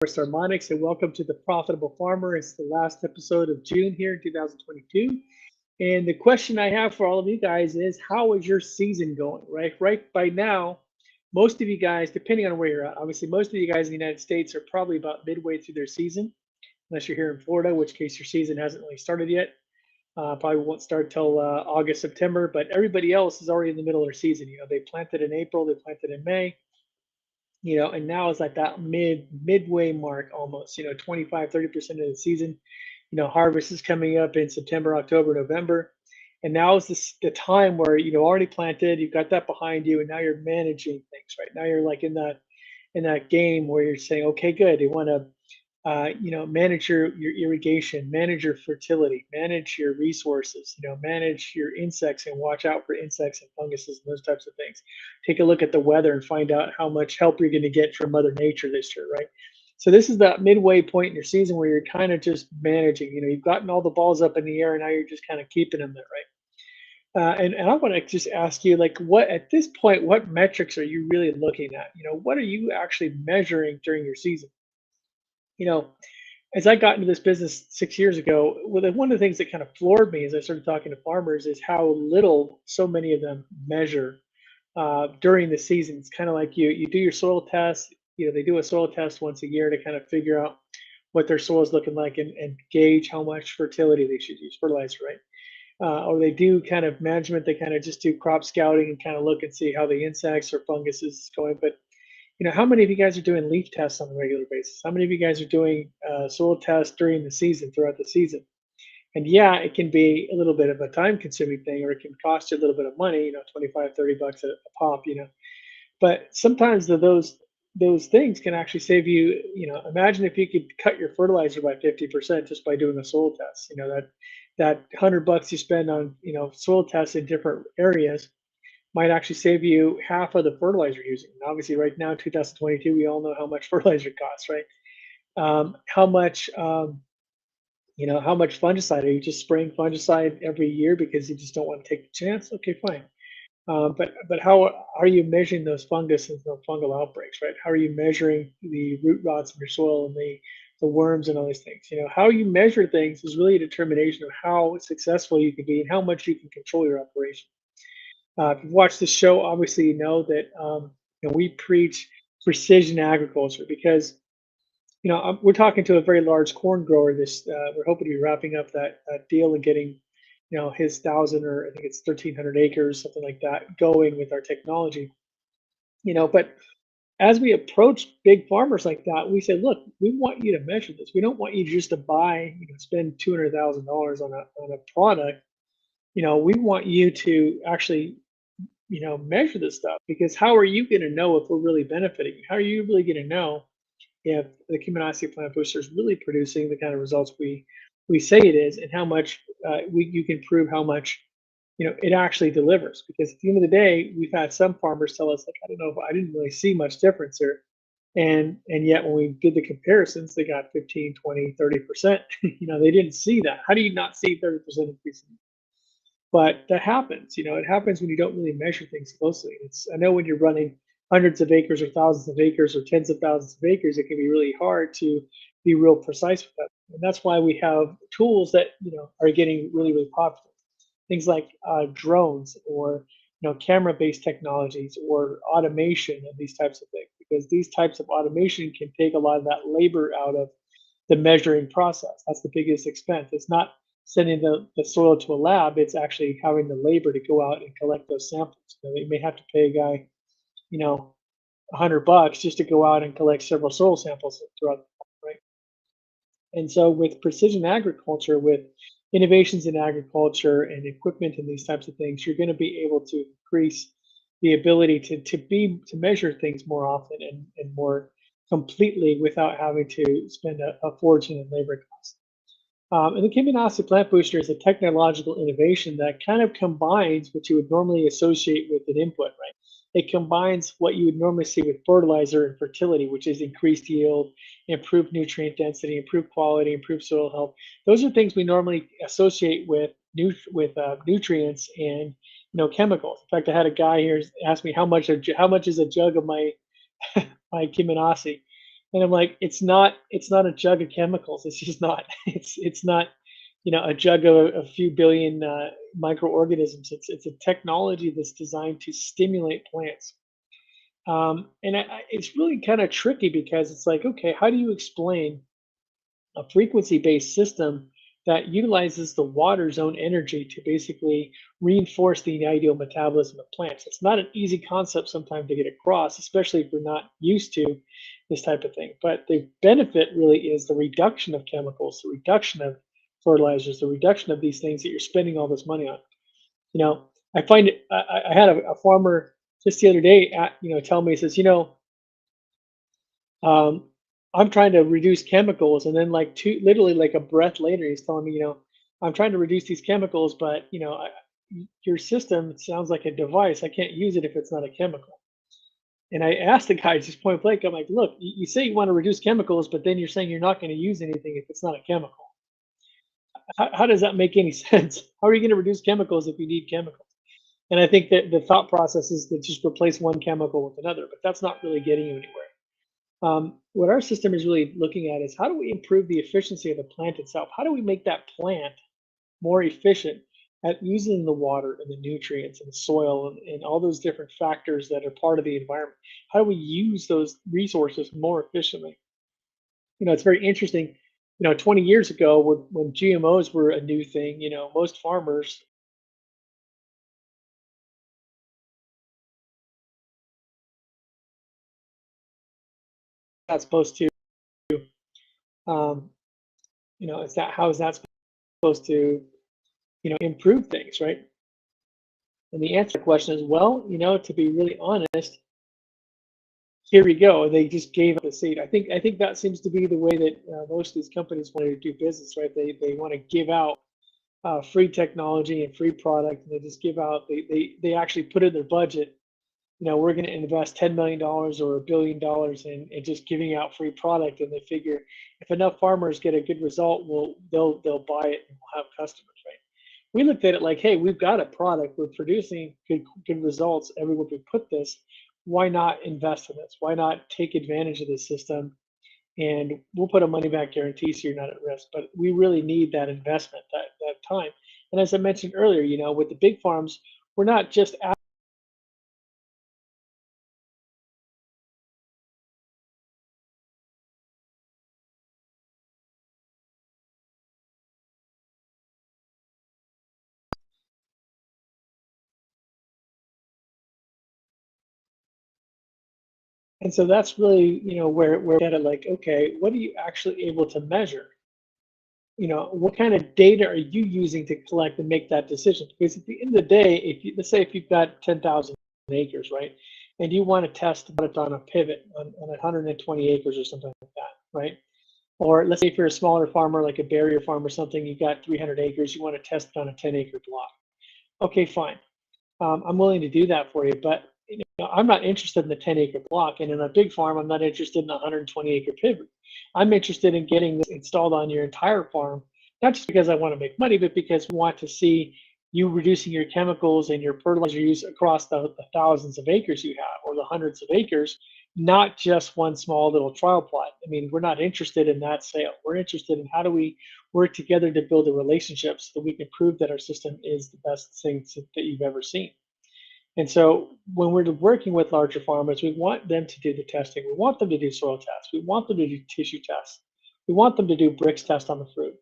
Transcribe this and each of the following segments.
Harvest Harmonics, and welcome to the Profitable Farmer. It's the last episode of June here in 2022. And the question I have for all of you guys is, how is your season going? Right by now, most of you guys, depending on where you're at, obviously most of you guys in the United States are probably about midway through their season, unless you're here in Florida, in which case your season hasn't really started yet. Probably won't start till August, September, but everybody else is already in the middle of their season. They planted in April, they planted in May, and now it's like that midway mark almost, 25-30% of the season. Harvest is coming up in September, October, November. And now is the time where already planted, you've got that behind you, and now you're managing things, right? Now you're like in that game where you're saying, okay, good. You want to manage your irrigation, manage your fertility, manage your resources, manage your insects and watch out for insects and funguses and those types of things. Take a look at the weather and find out how much help you're going to get from Mother Nature this year, right? So this is that midway point in your season where you're kind of just managing. You've gotten all the balls up in the air, and now you're just kind of keeping them there, right? And I want to just ask you, like, what at this point, what metrics are you really looking at? What are you actually measuring during your season? You know, as I got into this business 6 years ago, one of the things that kind of floored me as I started talking to farmers is how little so many of them measure during the season. It's kind of like you do your soil test. They do a soil test once a year to kind of figure out what their soil is looking like and gauge how much fertility they should use, fertilizer, right? Or they do kind of management. They kind of just do crop scouting and kind of look and see how the insects or fungus is going. But how many of you guys are doing leaf tests on a regular basis? How many of you guys are doing soil tests during the season, throughout the season? And yeah, it can be a little bit of a time consuming thing, or it can cost you a little bit of money, 25, $30 a pop. But sometimes those things can actually save you. Imagine if you could cut your fertilizer by 50% just by doing a soil test. That $100 you spend on, soil tests in different areas might actually save you half of the fertilizer you're using. And obviously, right now, 2022, we all know how much fertilizer costs, right? How much fungicide are you just spraying fungicide every year because you just don't want to take the chance? Okay, fine. But how are you measuring those fungus and the fungal outbreaks, right? How are you measuring the root rots in your soil and the worms and all these things? How you measure things is really a determination of how successful you can be and how much you can control your operation. If you've watched the show, obviously you know that we preach precision agriculture because we're talking to a very large corn grower. We're hoping to be wrapping up that deal and getting his 1,000, or I think it's 1,300 acres, something like that, going with our technology. But as we approach big farmers like that, we say, look, we want you to measure this. We don't want you just to buy, spend $200,000 on a product. We want you to actually measure this stuff, because how are you going to know if we're really benefiting? How are you really going to know if the Kyminasi Plant Booster is really producing the kind of results we say it is, and how much you can prove how much it actually delivers? Because at the end of the day, we've had some farmers tell us, like, I don't know, I didn't really see much difference here. And yet when we did the comparisons, they got 15, 20, 30%. They didn't see that. How do you not see 30% increase? But that happens. It happens when you don't really measure things closely. I know when you're running hundreds of acres or thousands of acres or tens of thousands of acres, it can be really hard to be real precise with that. And that's why we have tools that are getting really, really popular. Things like drones, or camera-based technologies, or automation, and these types of things, because these types of automation can take a lot of that labor out of the measuring process. That's the biggest expense. It's not sending the soil to a lab, it's actually having the labor to go out and collect those samples. You may have to pay a guy, you know, $100 just to go out and collect several soil samples throughout, right? And so with precision agriculture, with innovations in agriculture and equipment and these types of things, you're going to be able to increase the ability to measure things more often and more completely without having to spend a fortune in labor costs. And the Kyminasi Plant Booster is a technological innovation that kind of combines what you would normally associate with an input, right? It combines what you would normally see with fertilizer and fertility, which is increased yield, improved nutrient density, improved quality, improved soil health. Those are things we normally associate with nutrients and chemicals. In fact, I had a guy here ask me how much is a jug of my my Kyminasi, And I'm like, it's not a jug of chemicals. It's just not. It's not, a jug of a few billion microorganisms. It's a technology that's designed to stimulate plants. It's really kind of tricky because it's like, okay, how do you explain a frequency-based system that utilizes the water's own energy to basically reinforce the ideal metabolism of plants? It's not an easy concept sometimes to get across, especially if we're not used to this type of thing. But the benefit really is the reduction of chemicals, the reduction of fertilizers, the reduction of these things that you're spending all this money on. You know, I find it. I had a farmer just the other day, tell me, he says, um, I'm trying to reduce chemicals, and then like literally like a breath later, he's telling me, I'm trying to reduce these chemicals, but your system sounds like a device. I can't use it if it's not a chemical. And I asked the guy just point blank, I'm like, look, you say you want to reduce chemicals, but then you're saying you're not going to use anything if it's not a chemical. How does that make any sense? How are you going to reduce chemicals if you need chemicals? And I think that the thought process is to just replace one chemical with another, but that's not really getting you anywhere. What our system is really looking at is how do we improve the efficiency of the plant itself? How do we make that plant more efficient at using the water and the nutrients and the soil and all those different factors that are part of the environment? How do we use those resources more efficiently? It's very interesting. 20 years ago, when GMOs were a new thing, most farmers not supposed to, um, is that how is that supposed to, improve things, right? And the answer to the question is, well, to be really honest, here we go. They just gave up the seed. I think that seems to be the way that most of these companies want to do business, right? They want to give out free technology and free product, and they just give out. They actually put in their budget. We're going to invest $10 million or $1 billion in just giving out free product, and they figure if enough farmers get a good result, they'll buy it and we'll have customers, right? We looked at it like, hey, we've got a product, we're producing good results everywhere we put this. Why not invest in this? Why not take advantage of this system? And we'll put a money back guarantee so you're not at risk. But we really need that investment, that time. And as I mentioned earlier, with the big farms, we're not just and so that's really, where we're at it like, okay, what are you actually able to measure? What kind of data are you using to collect and make that decision? Because at the end of the day, let's say if you've got 10,000 acres, right, and you want to test it on a pivot on 120 acres or something like that, right? Or let's say if you're a smaller farmer, like a barrier farm or something, you've got 300 acres, you want to test it on a 10-acre block. Okay, fine. I'm willing to do that for you, but I'm not interested in the 10-acre block. And in a big farm, I'm not interested in a 120-acre pivot. I'm interested in getting this installed on your entire farm, not just because I want to make money, but because we want to see you reducing your chemicals and your fertilizer use across the thousands of acres you have or the hundreds of acres, not just one small little trial plot. I mean, we're not interested in that sale. We're interested in how do we work together to build a relationship so that we can prove that our system is the best thing that you've ever seen. And so when we're working with larger farmers, we want them to do the testing. We want them to do soil tests. We want them to do tissue tests. We want them to do bricks test on the fruit.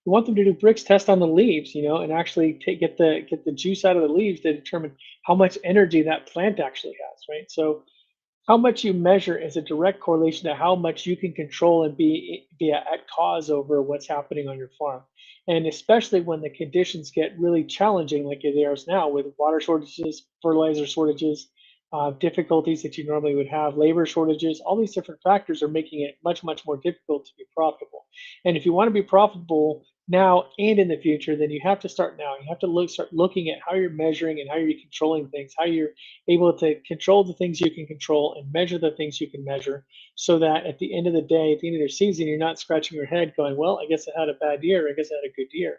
We want them to do bricks test on the leaves, and actually get the juice out of the leaves to determine how much energy that plant actually has, right? So how much you measure is a direct correlation to how much you can control and be at cause over what's happening on your farm. And especially when the conditions get really challenging, like they are now, with water shortages, fertilizer shortages, difficulties that you normally would have, labor shortages, all these different factors are making it much, much more difficult to be profitable. And if you want to be profitable now and in the future, then you have to start now. You have to start looking at how you're measuring and how you're controlling things, how you're able to control the things you can control and measure the things you can measure, so that at the end of the day, at the end of the season, you're not scratching your head going, well, I guess I had a bad year, I guess I had a good year.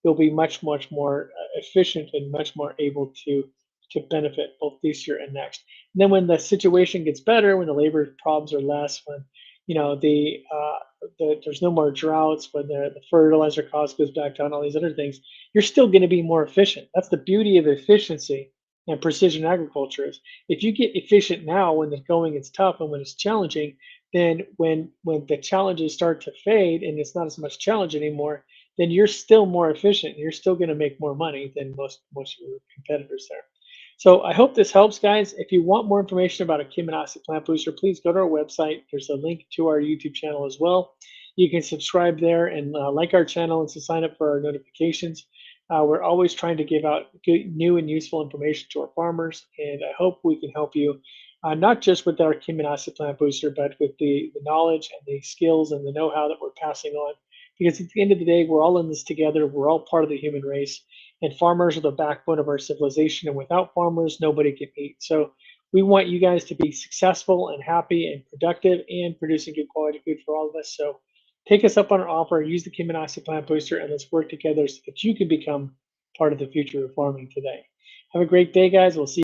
You'll be much, much more efficient and much more able to benefit both this year and next. And then when the situation gets better, when the labor problems are less, when there's no more droughts, when the fertilizer cost goes back down, all these other things, you're still going to be more efficient. That's the beauty of efficiency and precision agriculture is if you get efficient now when the going is tough and when it's challenging, then when the challenges start to fade and it's not as much challenge anymore, then you're still more efficient. You're still going to make more money than most of your competitors there. So I hope this helps, guys. If you want more information about a Kyminasi Plant Booster, please go to our website. There's a link to our YouTube channel as well. You can subscribe there and like our channel and to sign up for our notifications. We're always trying to give out good, new and useful information to our farmers, and I hope we can help you not just with our Kyminasi Plant Booster, but with the knowledge and the skills and the know-how that we're passing on. Because at the end of the day, we're all in this together. We're all part of the human race, and farmers are the backbone of our civilization. And without farmers, nobody can eat. So we want you guys to be successful and happy and productive and producing good quality food for all of us. So take us up on our offer, use the Kyminasi Plant Booster, and let's work together so that you can become part of the future of farming today. Have a great day, guys. We'll see you.